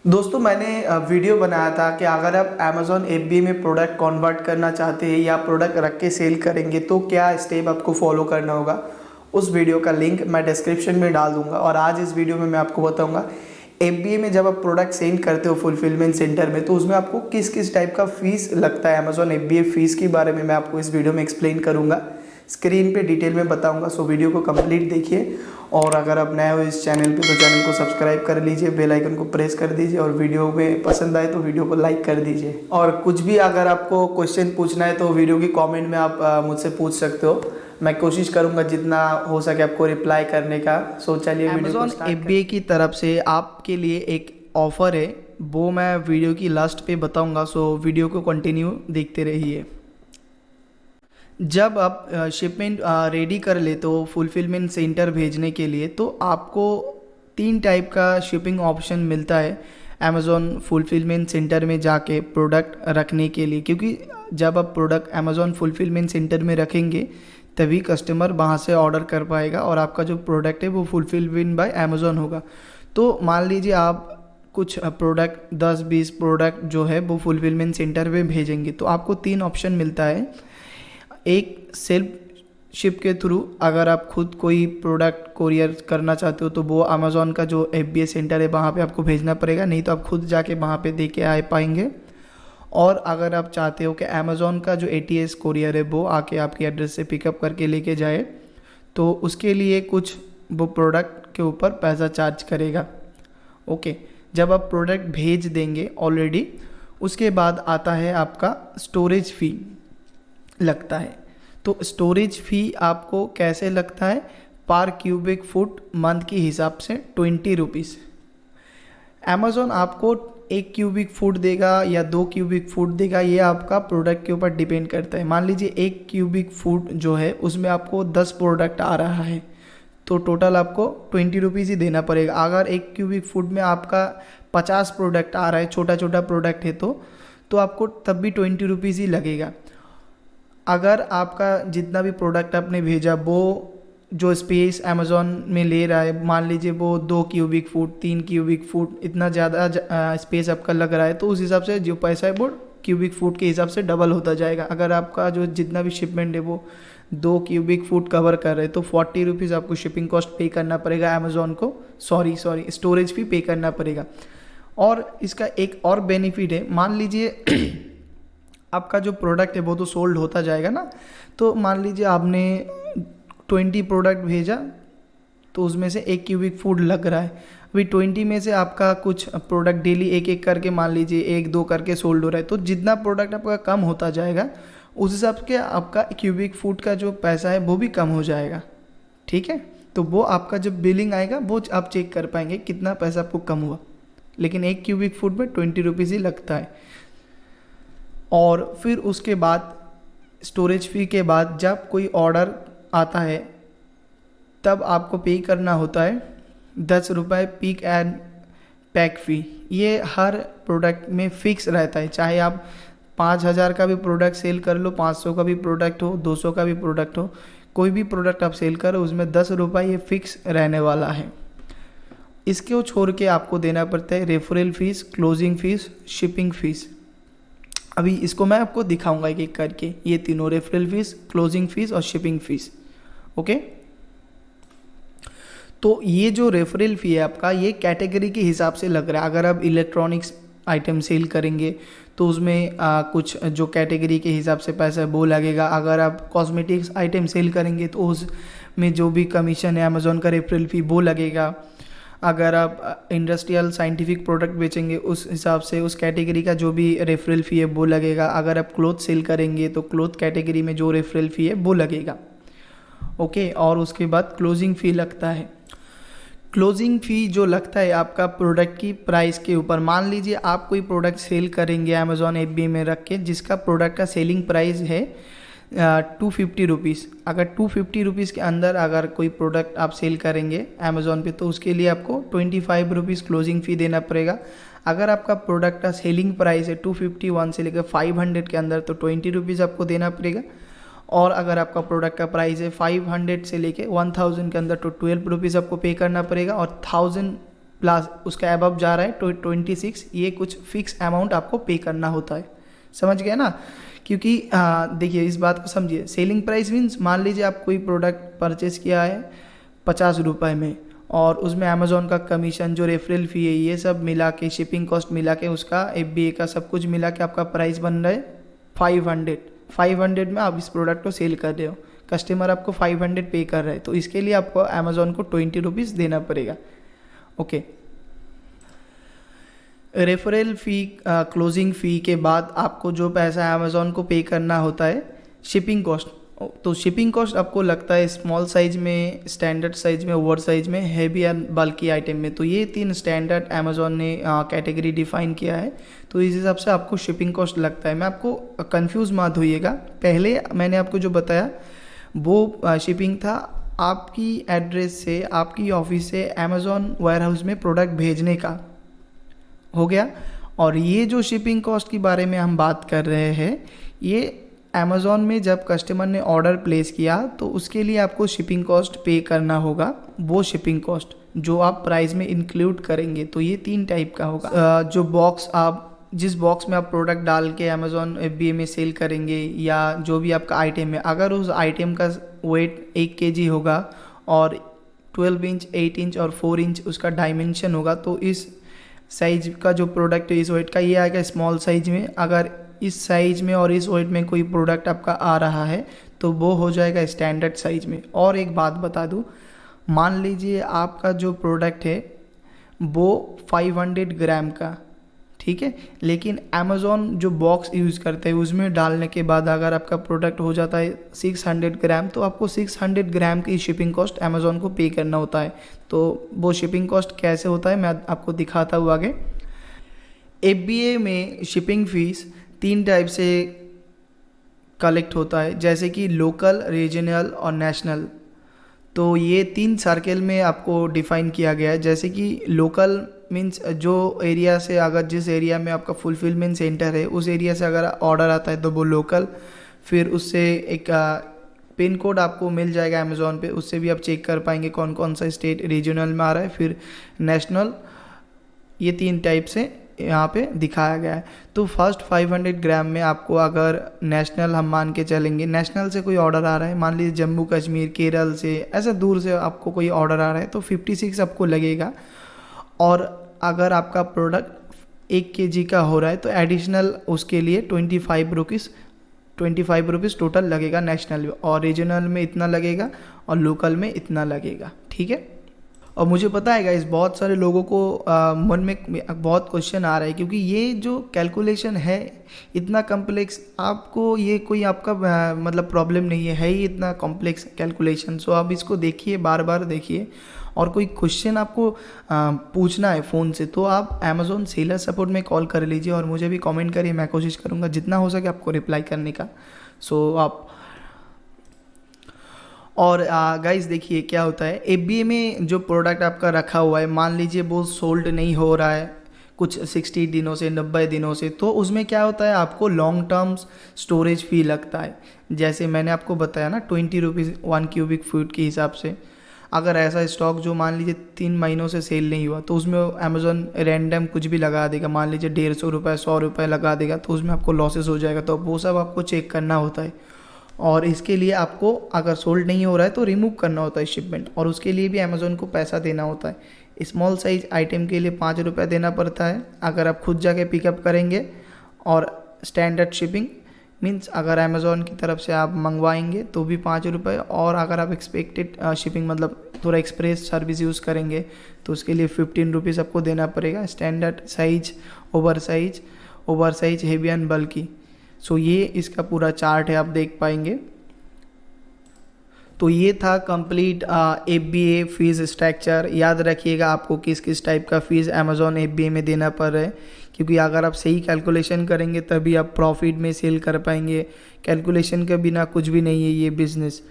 दोस्तों मैंने वीडियो बनाया था कि अगर आप अमेज़ॉन FBA में प्रोडक्ट कन्वर्ट करना चाहते हैं या प्रोडक्ट रख के सेल करेंगे तो क्या स्टेप आपको फॉलो करना होगा। उस वीडियो का लिंक मैं डिस्क्रिप्शन में डाल दूंगा। और आज इस वीडियो में मैं आपको बताऊंगा FBA में जब आप प्रोडक्ट सेंड करते हो फुलफिलमेंट सेंटर में तो उसमें आपको किस किस टाइप का फ़ीस लगता है। अमेज़ॉन FBA फ़ीस के बारे में मैं आपको इस वीडियो में एक्सप्लेन करूँगा, स्क्रीन पे डिटेल में बताऊंगा। सो वीडियो को कंप्लीट देखिए। और अगर आप नए हो इस चैनल पे तो चैनल को सब्सक्राइब कर लीजिए, बेल आइकन को प्रेस कर दीजिए और वीडियो में पसंद आए तो वीडियो को लाइक कर दीजिए। और कुछ भी अगर आपको क्वेश्चन पूछना है तो वीडियो की कमेंट में आप मुझसे पूछ सकते हो। मैं कोशिश करूंगा जितना हो सके आपको रिप्लाई करने का। सो चलिए अमेज़ॉन FBA की तरफ से आपके लिए एक ऑफ़र है, वो मैं वीडियो की लास्ट पे बताऊँगा। सो वीडियो को कंटिन्यू देखते रहिए। जब आप शिपमेंट रेडी कर ले तो फुलफिलमेंट सेंटर भेजने के लिए तो आपको 3 टाइप का शिपिंग ऑप्शन मिलता है अमेज़ॉन फुलफिलमेंट सेंटर में जाके प्रोडक्ट रखने के लिए। क्योंकि जब आप प्रोडक्ट अमेज़ॉन फुलफिलमेंट सेंटर में रखेंगे तभी कस्टमर वहाँ से ऑर्डर कर पाएगा और आपका जो प्रोडक्ट है वो फुलफिलमेंट बाय अमेज़ॉन होगा। तो मान लीजिए आप कुछ प्रोडक्ट 10-20 प्रोडक्ट जो है वो फुलफिलमेंट सेंटर में भेजेंगे तो आपको 3 ऑप्शन मिलता है। एक सेल्फ शिप के थ्रू, अगर आप खुद कोई प्रोडक्ट कोरियर करना चाहते हो तो वो अमेज़ॉन का जो FBA सेंटर है वहाँ पे आपको भेजना पड़ेगा, नहीं तो आप खुद जाके वहाँ पे दे के आ पाएंगे। और अगर आप चाहते हो कि अमेज़ॉन का जो ATS कोरियर है वो आके आपके एड्रेस से पिकअप करके लेके जाए तो उसके लिए कुछ वो प्रोडक्ट के ऊपर पैसा चार्ज करेगा। ओके, जब आप प्रोडक्ट भेज देंगे ऑलरेडी उसके बाद आता है आपका स्टोरेज फ़ी लगता है। तो स्टोरेज फ़ी आपको कैसे लगता है, पर क्यूबिक फुट मंथ के हिसाब से 20 रुपीज़। अमेज़ॉन आपको 1 क्यूबिक फुट देगा या 2 क्यूबिक फुट देगा, ये आपका प्रोडक्ट के ऊपर डिपेंड करता है। मान लीजिए 1 क्यूबिक फुट जो है उसमें आपको 10 प्रोडक्ट आ रहा है तो टोटल आपको 20 रुपीज़ ही देना पड़ेगा। अगर 1 क्यूबिक फुट में आपका 50 प्रोडक्ट आ रहा है, छोटा छोटा प्रोडक्ट है तो आपको तब भी 20 रुपीज़ ही लगेगा। अगर आपका जितना भी प्रोडक्ट आपने भेजा वो जो स्पेस अमेज़ॉन में ले रहा है, मान लीजिए वो 2 क्यूबिक फुट 3 क्यूबिक फुट इतना ज़्यादा स्पेस आपका लग रहा है तो उस हिसाब से जो पैसा है वो क्यूबिक फुट के हिसाब से डबल होता जाएगा। अगर आपका जो जितना भी शिपमेंट है वो 2 क्यूबिक फुट कवर कर रहे हैं तो 40 रुपीज़ आपको शिपिंग कॉस्ट पे करना पड़ेगा अमेज़ॉन को, सॉरी स्टोरेज फी पे करना पड़ेगा। और इसका एक और बेनिफिट है, मान लीजिए आपका जो प्रोडक्ट है वो तो सोल्ड होता जाएगा ना। तो मान लीजिए आपने 20 प्रोडक्ट भेजा तो उसमें से 1 क्यूबिक फुट लग रहा है। अभी 20 में से आपका कुछ प्रोडक्ट डेली एक एक करके मान लीजिए 1-2 करके सोल्ड हो रहा है तो जितना प्रोडक्ट आपका कम होता जाएगा उस हिसाब से आपका क्यूबिक फुट का जो पैसा है वो भी कम हो जाएगा। ठीक है, तो वो आपका जब बिलिंग आएगा वो आप चेक कर पाएंगे कितना पैसा आपको कम हुआ। लेकिन 1 क्यूबिक फुट में 20 रुपीज़ ही लगता है। और फिर उसके बाद स्टोरेज फ़ी के बाद जब कोई ऑर्डर आता है तब आपको पे करना होता है 10 रुपये पिक एंड पैक फ़ी। ये हर प्रोडक्ट में फ़िक्स रहता है, चाहे आप 5000 का भी प्रोडक्ट सेल कर लो, 500 का भी प्रोडक्ट हो, 200 का भी प्रोडक्ट हो, कोई भी प्रोडक्ट आप सेल करो उसमें 10 रुपये ये फ़िक्स रहने वाला है। इसको छोड़ के आपको देना पड़ता है referral fees, closing fees, shipping fees. अभी इसको मैं आपको दिखाऊंगा एक एक करके, ये तीनों रेफरल फीस, क्लोजिंग फीस और शिपिंग फीस। ओके, तो ये जो रेफरल फी है आपका ये कैटेगरी के हिसाब से लग रहा है। अगर आप इलेक्ट्रॉनिक्स आइटम सेल करेंगे तो उसमें कुछ जो कैटेगरी के हिसाब से पैसा है वो लगेगा। अगर आप कॉस्मेटिक्स आइटम सेल करेंगे तो उसमें जो भी कमीशन है अमेज़ॉन का रेफरल फी वो लगेगा। अगर आप इंडस्ट्रियल साइंटिफिक प्रोडक्ट बेचेंगे उस हिसाब से उस कैटेगरी का जो भी रेफरल फ़ी है वो लगेगा। अगर आप क्लोथ सेल करेंगे तो क्लोथ कैटेगरी में जो रेफरल फ़ी है वो लगेगा। ओके, और उसके बाद क्लोजिंग फ़ी लगता है। क्लोजिंग फ़ी जो लगता है आपका प्रोडक्ट की प्राइस के ऊपर। मान लीजिए आप कोई प्रोडक्ट सेल करेंगे अमेज़ॉन FBA में रख के जिसका प्रोडक्ट का सेलिंग प्राइस है 250 रुपीज़। अगर 250 रुपीज़ के अंदर अगर कोई प्रोडक्ट आप सेल करेंगे अमेज़ॉन पे तो उसके लिए आपको 25 रुपीज़ क्लोजिंग फ़ी देना पड़ेगा। अगर आपका प्रोडक्ट का सेलिंग प्राइस है 251 से लेकर 500 के अंदर तो 20 रुपीज़ आपको देना पड़ेगा। और अगर आपका प्रोडक्ट का प्राइस है 500 से लेके 1000 के अंदर तो 12 रुपीज़ आपको पे करना पड़ेगा। और 1000 प्लस उसका अबव जा रहा है तो 26, ये कुछ फिक्स अमाउंट आपको पे करना होता है। समझ गए ना? क्योंकि देखिए इस बात को समझिए, सेलिंग प्राइस मीन्स मान लीजिए आप कोई प्रोडक्ट परचेस किया है 50 रुपये में, और उसमें अमेज़ॉन का कमीशन, जो रेफरल फ़ी है, ये सब मिला के, शिपिंग कॉस्ट मिला के, उसका FBA का सब कुछ मिला के आपका प्राइस बन रहा है 500 में आप इस प्रोडक्ट को सेल कर रहे हो, कस्टमर आपको 500 पे कर रहा है, तो इसके लिए आपको अमेज़ॉन को 20 रुपीज़ देना पड़ेगा। ओके, रेफरल फ़ी, क्लोजिंग फ़ी के बाद आपको जो पैसा अमेज़ॉन को पे करना होता है शिपिंग कॉस्ट। तो शिपिंग कॉस्ट आपको लगता है स्मॉल साइज़ में, स्टैंडर्ड साइज़ में, ओवर साइज़ में, हैवी एंड बल्की आइटम में। तो ये 3 स्टैंडर्ड अमेज़ॉन ने कैटेगरी डिफ़ाइन किया है, तो इस हिसाब से आपको शिपिंग कॉस्ट लगता है। मैं आपको कंफ्यूज मत होइएगा, पहले मैंने आपको जो बताया वो शिपिंग था आपकी एड्रेस से, आपकी ऑफिस से अमेज़ॉन वेयरहाउस में प्रोडक्ट भेजने का, हो गया। और ये जो शिपिंग कॉस्ट के बारे में हम बात कर रहे हैं, ये अमेज़ॉन में जब कस्टमर ने ऑर्डर प्लेस किया तो उसके लिए आपको शिपिंग कॉस्ट पे करना होगा, वो शिपिंग कॉस्ट जो आप प्राइस में इंक्लूड करेंगे। तो ये 3 टाइप का होगा। जो बॉक्स आप, जिस बॉक्स में आप प्रोडक्ट डाल के अमेज़ॉन FBA में सेल करेंगे, या जो भी आपका आइटम है, अगर उस आइटम का वेट 1 kg होगा और 12 इंच, 8 इंच और 4 इंच उसका डायमेंशन होगा, तो इस साइज का जो प्रोडक्ट है इस वेट का, ये आएगा स्मॉल साइज में। अगर इस साइज में और इस वेट में कोई प्रोडक्ट आपका आ रहा है तो वो हो जाएगा स्टैंडर्ड साइज में। और एक बात बता दूं, मान लीजिए आपका जो प्रोडक्ट है वो 500 ग्राम का, ठीक है, लेकिन अमेज़ॉन जो बॉक्स यूज़ करते हैं उसमें डालने के बाद अगर आपका प्रोडक्ट हो जाता है 600 ग्राम, तो आपको 600 ग्राम की शिपिंग कॉस्ट अमेज़ॉन को पे करना होता है। तो वो शिपिंग कॉस्ट कैसे होता है मैं आपको दिखाता हूँ आगे। FBA में शिपिंग फीस 3 टाइप से कलेक्ट होता है, जैसे कि लोकल, रीजनल और नेशनल। तो ये 3 सर्कल में आपको डिफ़ाइन किया गया है। जैसे कि लोकल मीन्स जो एरिया से, अगर जिस एरिया में आपका फुलफिलमेंट सेंटर है उस एरिया से अगर ऑर्डर आता है तो वो लोकल। फिर उससे एक पिन कोड आपको मिल जाएगा अमेज़ॉन पे, उससे भी आप चेक कर पाएंगे कौन कौन सा स्टेट रीजनल में आ रहा है। फिर नेशनल, ये 3 टाइप से यहाँ पे दिखाया गया है। तो फर्स्ट 500 ग्राम में आपको अगर नेशनल हम मान के चलेंगे, नेशनल से कोई ऑर्डर आ रहा है, मान लीजिए जम्मू कश्मीर, केरल से, ऐसा दूर से आपको कोई ऑर्डर आ रहा है, तो 56 आपको लगेगा। और अगर आपका प्रोडक्ट 1 kg का हो रहा है तो एडिशनल उसके लिए 25 रुपीज़ टोटल लगेगा नेशनल में, और रीजनल में इतना लगेगा और लोकल में इतना लगेगा, ठीक है। और मुझे पता है गाइस, बहुत सारे लोगों को मन में बहुत क्वेश्चन आ रहा है, क्योंकि ये जो कैलकुलेशन है इतना कॉम्प्लेक्स, आपको ये कोई आपका मतलब प्रॉब्लम नहीं है ही इतना कॉम्प्लेक्स कैलकुलेशन। सो आप इसको देखिए, बार बार देखिए, और कोई क्वेश्चन आपको पूछना है फ़ोन से तो आप अमेज़ॉन सेलर सपोर्ट में कॉल कर लीजिए और मुझे भी कमेंट करिए, मैं कोशिश करूँगा जितना हो सके आपको रिप्लाई करने का। सो आप और गाइस देखिए क्या होता है, FBA में जो प्रोडक्ट आपका रखा हुआ है, मान लीजिए वो सोल्ड नहीं हो रहा है कुछ 60 दिनों से, 90 दिनों से, तो उसमें क्या होता है, आपको लॉन्ग टर्म स्टोरेज फी लगता है। जैसे मैंने आपको बताया ना, 20 रुपीज़ 1 क्यूबिक फीट के हिसाब से। अगर ऐसा स्टॉक जो मान लीजिए 3 महीनों से सेल नहीं हुआ, तो उसमें अमेज़ॉन रैंडम कुछ भी लगा देगा, मान लीजिए 150 रुपये, 100 रुपये लगा देगा, तो उसमें आपको लॉसेस हो जाएगा। तो वो सब आपको चेक करना होता है, और इसके लिए आपको अगर सोल्ड नहीं हो रहा है तो रिमूव करना होता है शिपमेंट, और उसके लिए भी अमेज़ॉन को पैसा देना होता है। स्मॉल साइज आइटम के लिए 5 रुपये देना पड़ता है अगर आप खुद जाके पिकअप करेंगे, और स्टैंडर्ड शिपिंग मीन्स अगर अमेज़ॉन की तरफ से आप मंगवाएंगे तो भी 5 रुपये, और अगर आप एक्सपेक्टेड शिपिंग मतलब थोड़ा एक्सप्रेस सर्विस यूज़ करेंगे तो उसके लिए 15 रुपीज़ आपको देना पड़ेगा। Standard size, over size, heavy and bulky. So ये इसका पूरा चार्ट है, आप देख पाएंगे। तो ये था कंप्लीट FBA फीस स्ट्रक्चर। याद रखिएगा आपको किस किस टाइप का फ़ीस अमेज़ॉन FBA में देना पड़ रहा है, क्योंकि अगर आप सही कैलकुलेशन करेंगे तभी आप प्रॉफिट में सेल कर पाएंगे। कैलकुलेशन के बिना कुछ भी नहीं है ये बिज़नेस।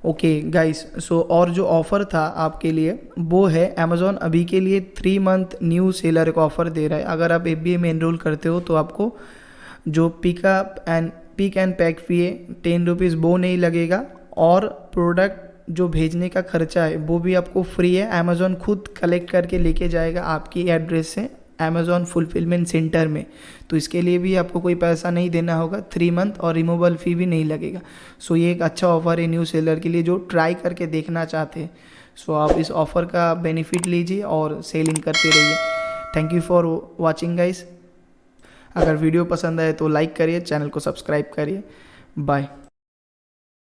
ओके गाइस, सो और जो ऑफ़र था आपके लिए वो है, अमेज़ॉन अभी के लिए 3 मंथ न्यू सेलर का ऑफ़र दे रहा है। अगर आप FBA में एनरोल करते हो तो आपको जो पिक एंड पैक फी है 10 रुपीज़ वो नहीं लगेगा, और प्रोडक्ट जो भेजने का खर्चा है वो भी आपको फ्री है। अमेज़ॉन खुद कलेक्ट करके लेके जाएगा आपकी एड्रेस से अमेज़ॉन फुलफिलमेंट सेंटर में। तो इसके लिए भी आपको कोई पैसा नहीं देना होगा, 3 मंथ और रिमूवल फ़ी भी नहीं लगेगा। सो ये एक अच्छा ऑफ़र है न्यू सेलर के लिए जो ट्राई करके देखना चाहते हैं। सो आप इस ऑफ़र का बेनिफिट लीजिए और सेलिंग करते रहिए। Thank you for watching guys. अगर वीडियो पसंद आए तो लाइक करिए, चैनल को सब्सक्राइब करिए। बाय।